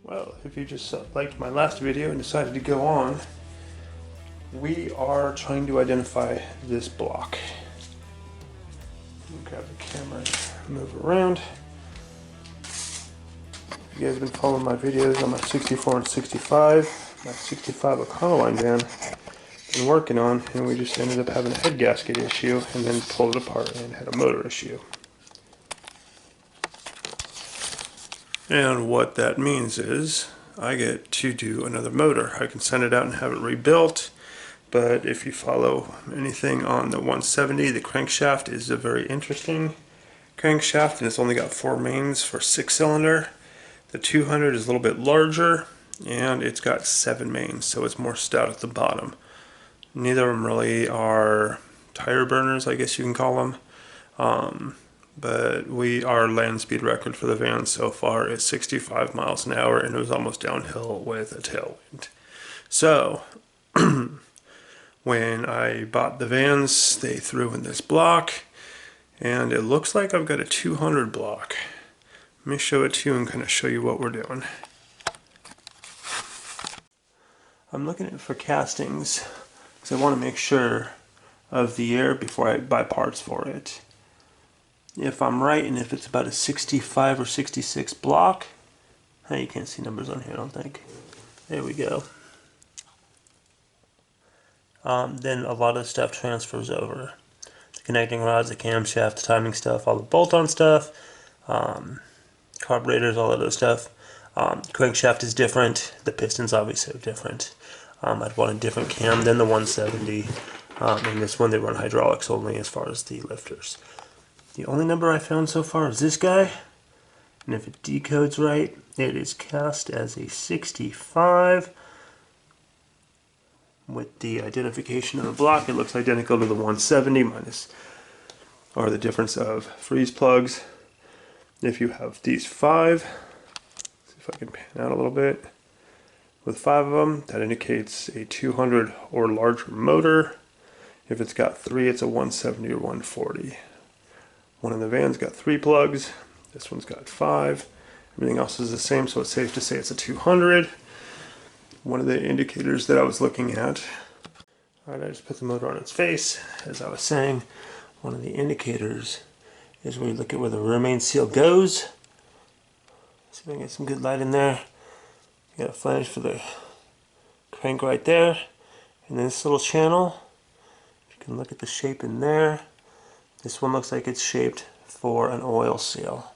Well, if you just liked my last video and decided to go on, we are trying to identify this block. Grab the camera and move around. You guys have been following my videos on my 64 and 65, my 65 Econoline van, been working on, and we just ended up having a head gasket issue and then pulled it apart and had a motor issue. And what that means is I get to do another motor. I can send it out and have it rebuilt, but if you follow anything on the 170, the crankshaft is a very interesting crankshaft, and it's only got 4 mains for 6-cylinder. The 200 is a little bit larger, and it's got 7 mains, so it's more stout at the bottom. Neither of them really are tire burners, I guess you can call them. But our land speed record for the van so far is 65 miles an hour, and it was almost downhill with a tailwind. So when I bought the vans, they threw in this block, and it looks like I've got a 200 block. Let me show it to you and kind of show you what we're doing. I'm looking for castings because I want to make sure of the year before I buy parts for it. If I'm right, and if it's about a 65 or 66 block, you can't see numbers on here, I don't think. There we go. Then a lot of stuff transfers over. The connecting rods, the camshaft, the timing stuff, all the bolt-on stuff, carburetors, all of those stuff. Crankshaft is different. The pistons obviously are different. I'd want a different cam than the 170. In this one they run hydraulics only as far as the lifters. The only number I found so far is this guy, and if it decodes right, it is cast as a 65. With the identification of the block, it looks identical to the 170 minus, or the difference of freeze plugs. If you have these 5, see if I can pan out a little bit. With 5 of them, that indicates a 200 or larger motor. If it's got 3, it's a 170 or 140. One of the van's got 3 plugs, this one's got 5. Everything else is the same, so it's safe to say it's a 200. One of the indicators that I was looking at, alright, I just put the motor on its face. As I was saying, one of the indicators is where you look at where the rear main seal goes. See if I can get some good light in there. You got a flange for the crank right there, and then this little channel. You can look at the shape in there. This one looks like it's shaped for an oil seal.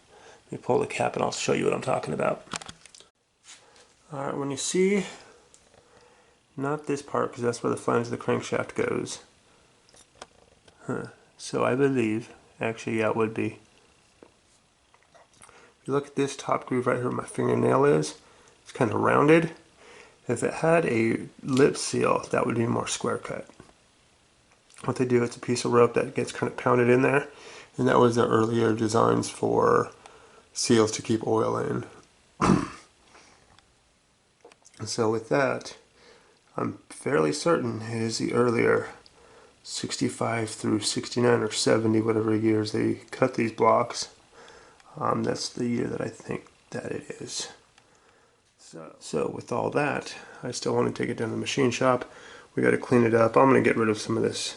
Let me pull the cap and I'll show you what I'm talking about. Alright, when you see, not this part because that's where the flange of the crankshaft goes. So I believe, actually yeah, it would be. If you look at this top groove right here where my fingernail is, it's kind of rounded. If it had a lip seal, that would be more square cut. What they do, it's a piece of rope that gets kind of pounded in there, and that was the earlier designs for seals to keep oil in. So with that, I'm fairly certain it is the earlier 65 through 69 or 70, whatever years they cut these blocks. That's the year that I think that it is. So with all that, I still want to take it down to the machine shop. We got to clean it up. I'm going to get rid of some of this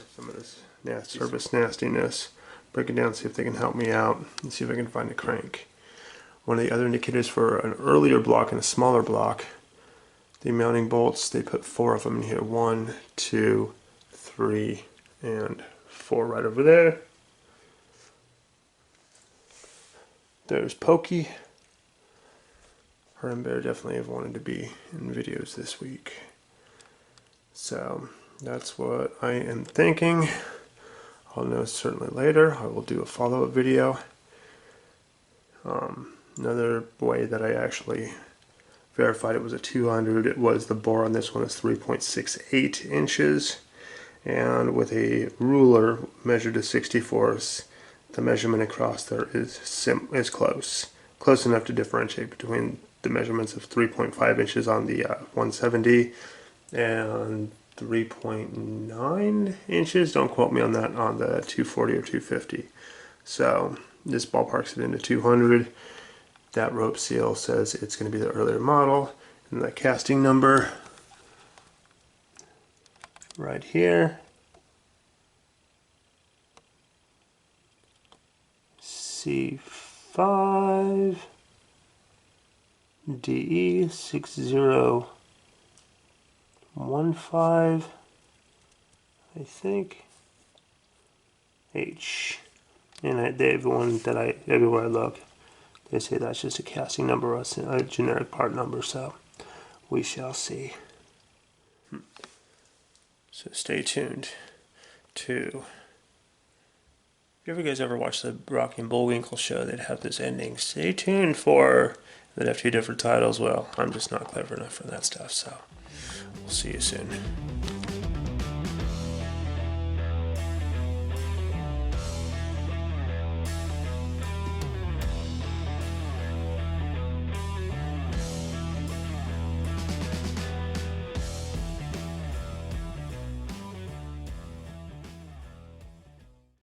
service nastiness, break it down, see if they can help me out, and see if I can find a crank. One of the other indicators for an earlier block and a smaller block, the mounting bolts, they put 4 of them in here. 1, 2, 3, and 4 right over there. There's Pokey. Her and Bear definitely have wanted to be in videos this week. So that's what I am thinking. I'll know certainly later. I will do a follow-up video. Another way that I actually verified it was a 200. It was the bore on this one is 3.68 inches, and with a ruler measured to 64ths, the measurement across there is close enough to differentiate between the measurements of 3.5 inches on the 170 and 3.9 inches, don't quote me on that, on the 240 or 250. So this ballparks it into 200. That rope seal says it's going to be the earlier model, and the casting number right here, C5 DE 6015, I think, H. And everyone that everywhere I look, they say that's just a casting number or a generic part number, so we shall see. So stay tuned to, if you guys ever watched the Rocky and Bullwinkle show, they'd have this ending. Stay tuned for, they'd have 2 different titles. Well, I'm just not clever enough for that stuff, so we'll see you soon.